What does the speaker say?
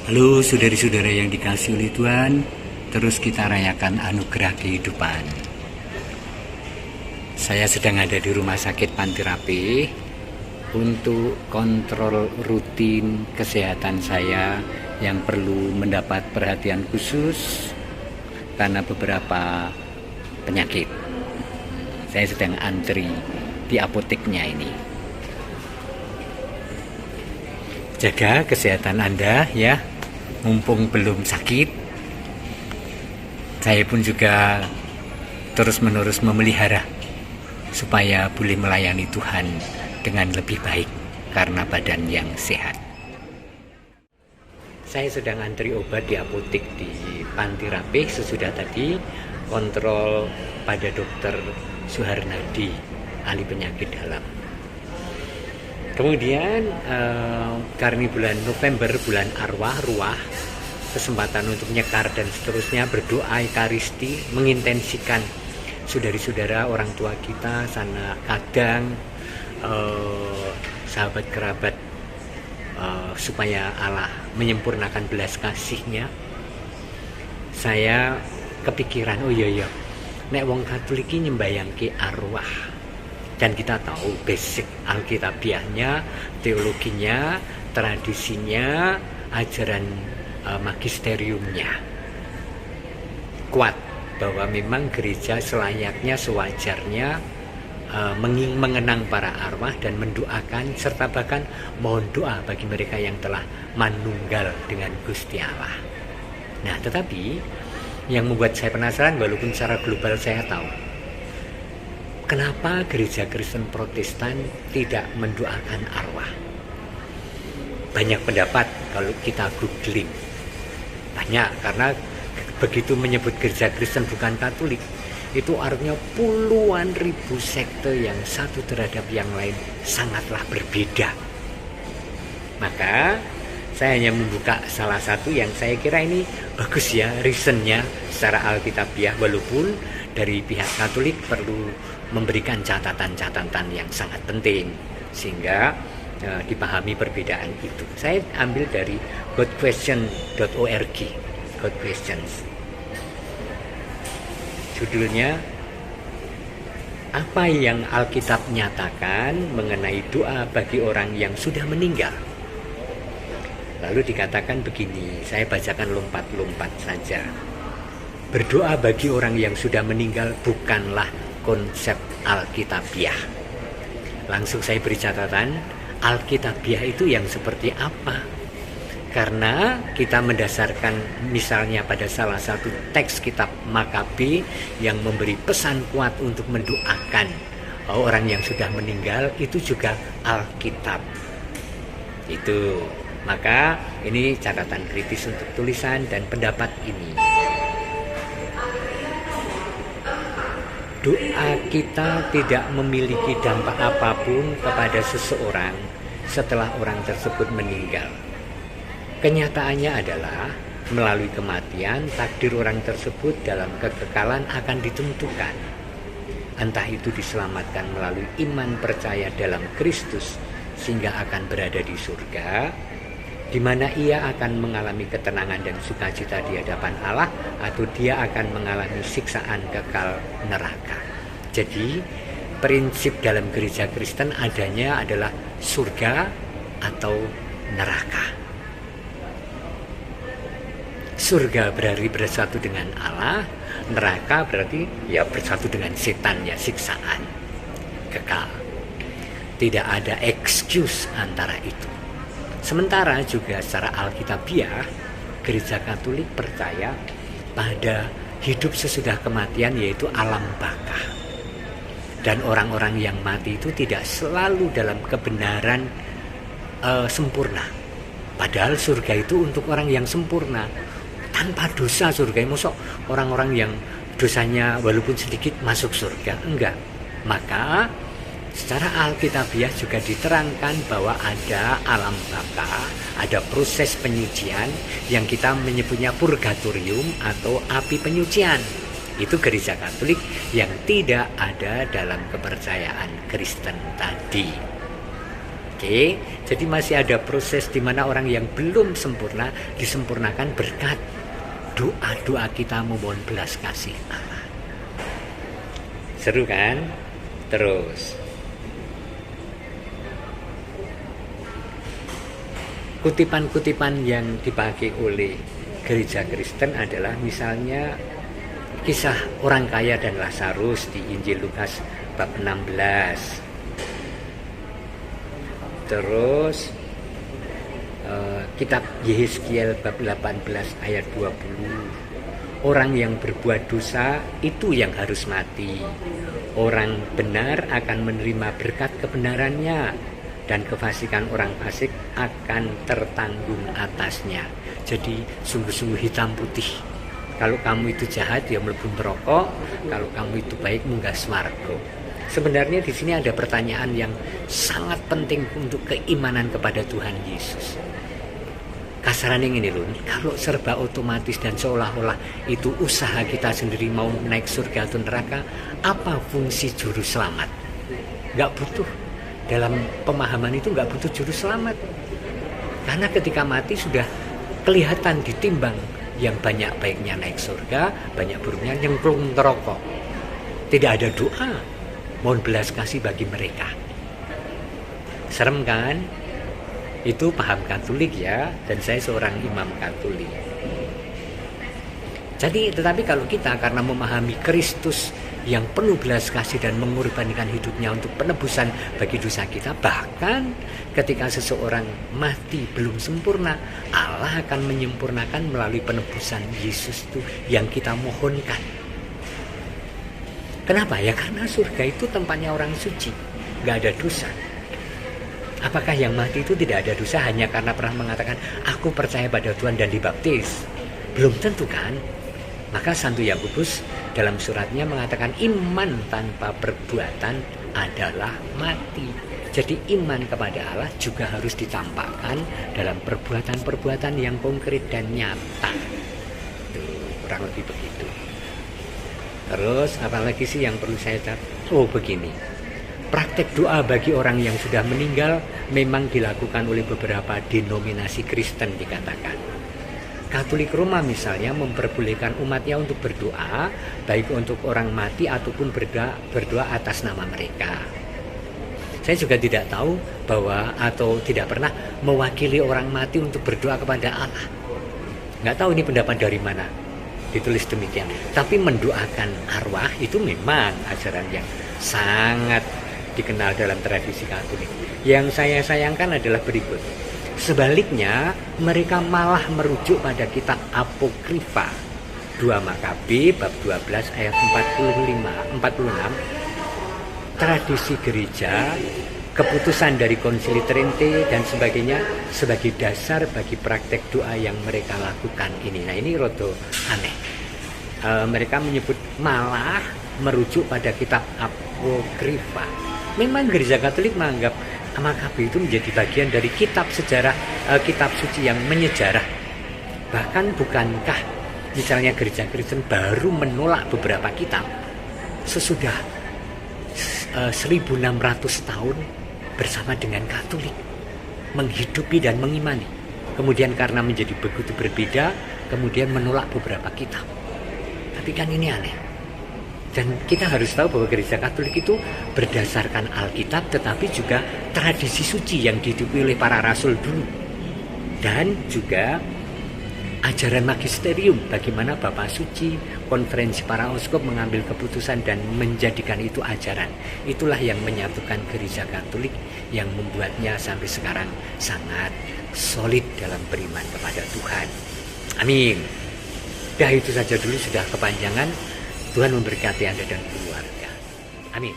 Halo saudari-saudara yang dikasihi oleh Tuhan, terus kita rayakan anugerah kehidupan. Saya sedang ada di rumah sakit Panti Rapih untuk kontrol rutin kesehatan saya yang perlu mendapat perhatian khusus karena beberapa penyakit. Saya sedang antri di apoteknya ini. Jaga kesehatan Anda ya, mumpung belum sakit. Saya pun juga terus-menerus memelihara supaya boleh melayani Tuhan dengan lebih baik karena badan yang sehat. Saya sedang antri obat di apotek di Panti Rapih sesudah tadi kontrol pada Dokter Suharnadi, ahli penyakit dalam. Kemudian karena bulan November, bulan arwah, ruah, kesempatan untuk nyekar dan seterusnya, berdoa ekaristi, mengintensikan saudari-saudara, orang tua kita, sana kadang sahabat kerabat, supaya Allah menyempurnakan belas kasih-Nya. Saya kepikiran, oh iya, nek wong Katolik ini nyembayangke arwah. Dan kita tahu basic alkitabiahnya, teologinya, tradisinya, ajaran magisteriumnya kuat bahwa memang gereja selayaknya, sewajarnya mengenang para arwah dan mendoakan serta bahkan mohon doa bagi mereka yang telah manunggal dengan Gusti Allah. Nah, tetapi yang membuat saya penasaran, walaupun secara global saya tahu, kenapa gereja Kristen Protestan tidak mendoakan arwah? Banyak pendapat kalau kita googling. Banyak, karena begitu menyebut gereja Kristen bukan Katolik, itu artinya puluhan ribu sekte yang satu terhadap yang lain sangatlah berbeda. Maka saya hanya membuka salah satu yang saya kira ini bagus ya, reasonnya secara alkitabiah, walaupun dari pihak Katolik perlu memberikan catatan-catatan yang sangat penting sehingga dipahami perbedaan itu. Saya ambil dari godquestion.org, God Questions. Judulnya, apa yang Alkitab nyatakan mengenai doa bagi orang yang sudah meninggal. Lalu dikatakan begini, saya bacakan lompat-lompat saja. Berdoa bagi orang yang sudah meninggal bukanlah konsep Alkitabiah. Langsung saya beri catatan, Alkitabiah itu yang seperti apa? Karena kita mendasarkan misalnya pada salah satu teks kitab Makabe yang memberi pesan kuat untuk mendoakan orang yang sudah meninggal, itu juga Alkitab. Itu, maka ini catatan kritis untuk tulisan dan pendapat ini. Doa kita tidak memiliki dampak apapun kepada seseorang setelah orang tersebut meninggal. Kenyataannya adalah melalui kematian, takdir orang tersebut dalam kekekalan akan ditentukan. Entah itu diselamatkan melalui iman percaya dalam Kristus sehingga akan berada di surga, di mana ia akan mengalami ketenangan dan sukacita di hadapan Allah, atau dia akan mengalami siksaan kekal neraka. Jadi prinsip dalam gereja Kristen adanya adalah surga atau neraka. Surga berarti bersatu dengan Allah, neraka berarti ya bersatu dengan setan, ya siksaan kekal. Tidak ada excuse antara itu. Sementara juga secara alkitabiah, gereja Katolik percaya pada hidup sesudah kematian, yaitu alam baka. Dan orang-orang yang mati itu tidak selalu dalam kebenaran sempurna. Padahal surga itu untuk orang yang sempurna, tanpa dosa. Surga itu masuk orang-orang yang dosanya walaupun sedikit masuk surga, enggak. Maka secara alkitabiah juga diterangkan bahwa ada alam baka, ada proses penyucian yang kita menyebutnya purgatorium atau api penyucian. Itu gereja Katolik yang tidak ada dalam kepercayaan Kristen tadi. Oke, jadi masih ada proses di mana orang yang belum sempurna disempurnakan berkat doa-doa kita memohon belas kasih Allah. Seru kan? Terus kutipan-kutipan yang dipakai oleh gereja Kristen adalah misalnya kisah orang kaya dan Lazarus di Injil Lukas bab 16. Terus kitab Yehezkiel bab 18 ayat 20. Orang yang berbuat dosa itu yang harus mati. Orang benar akan menerima berkat kebenarannya, dan kefasikan orang fasik akan tertanggung atasnya. Jadi sungguh-sungguh hitam putih. Kalau kamu itu jahat, ya mlebu neraka. Kalau kamu itu baik, munggah swarga. Sebenarnya di sini ada pertanyaan yang sangat penting untuk keimanan kepada Tuhan Yesus. Kasarannya ini loh, kalau serba otomatis dan seolah-olah itu usaha kita sendiri mau naik surga atau neraka, apa fungsi juru selamat? Gak butuh. Dalam pemahaman itu gak butuh juru selamat. Karena ketika mati sudah kelihatan ditimbang, yang banyak baiknya naik surga, banyak buruknya nyemplung neraka. Tidak ada doa mohon belas kasih bagi mereka. Serem kan? Itu paham Katolik ya, dan saya seorang imam Katolik. Jadi tetapi kalau kita karena memahami Kristus yang penuh belas kasih dan mengorbankan hidupnya untuk penebusan bagi dosa kita, bahkan ketika seseorang mati belum sempurna, Allah akan menyempurnakan melalui penebusan Yesus itu yang kita mohonkan. Kenapa? Ya karena surga itu tempatnya orang suci, gak ada dosa. Apakah yang mati itu tidak ada dosa hanya karena pernah mengatakan aku percaya pada Tuhan dan dibaptis? Belum tentu kan? Maka Santo Yakobus dalam suratnya mengatakan iman tanpa perbuatan adalah mati. Jadi iman kepada Allah juga harus ditampakkan dalam perbuatan-perbuatan yang konkret dan nyata. Tuh, kurang lebih begitu. Terus apalagi sih yang perlu saya catat? Oh begini, praktek doa bagi orang yang sudah meninggal memang dilakukan oleh beberapa denominasi Kristen dikatakan. Katolik Roma misalnya memperbolehkan umatnya untuk berdoa, baik untuk orang mati ataupun berdoa atas nama mereka. Saya juga tidak tahu bahwa atau tidak pernah mewakili orang mati untuk berdoa kepada Allah. Nggak tahu ini pendapat dari mana. Ditulis demikian. Tapi mendoakan arwah itu memang ajaran yang sangat dikenal dalam tradisi Katolik. Yang saya sayangkan adalah berikut. Sebaliknya, mereka malah merujuk pada kitab Apokrifa 2 Makabe bab 12 ayat 46. Tradisi gereja, keputusan dari Konsili Trente dan sebagainya sebagai dasar bagi praktek doa yang mereka lakukan ini. Nah ini rodo aneh. Mereka menyebut malah merujuk pada kitab Apokrifa. Memang gereja Katolik menganggap Makabe itu menjadi bagian dari kitab sejarah, kitab suci yang menyejarah. Bahkan bukankah misalnya gereja Kristen baru menolak beberapa kitab sesudah 1600 tahun bersama dengan Katolik menghidupi dan mengimani. Kemudian karena menjadi begitu berbeda, kemudian menolak beberapa kitab. Tapi kan ini aneh. Dan kita harus tahu bahwa gereja Katolik itu berdasarkan Alkitab, tetapi juga tradisi suci yang dihidupi oleh para rasul dulu. Dan juga ajaran magisterium, bagaimana Bapak Suci, konferensi para uskup mengambil keputusan dan menjadikan itu ajaran. Itulah yang menyatukan gereja Katolik yang membuatnya sampai sekarang sangat solid dalam beriman kepada Tuhan. Amin. Dah itu saja dulu, sudah kepanjangan. Tuhan memberkati Anda dan keluarga. Amin.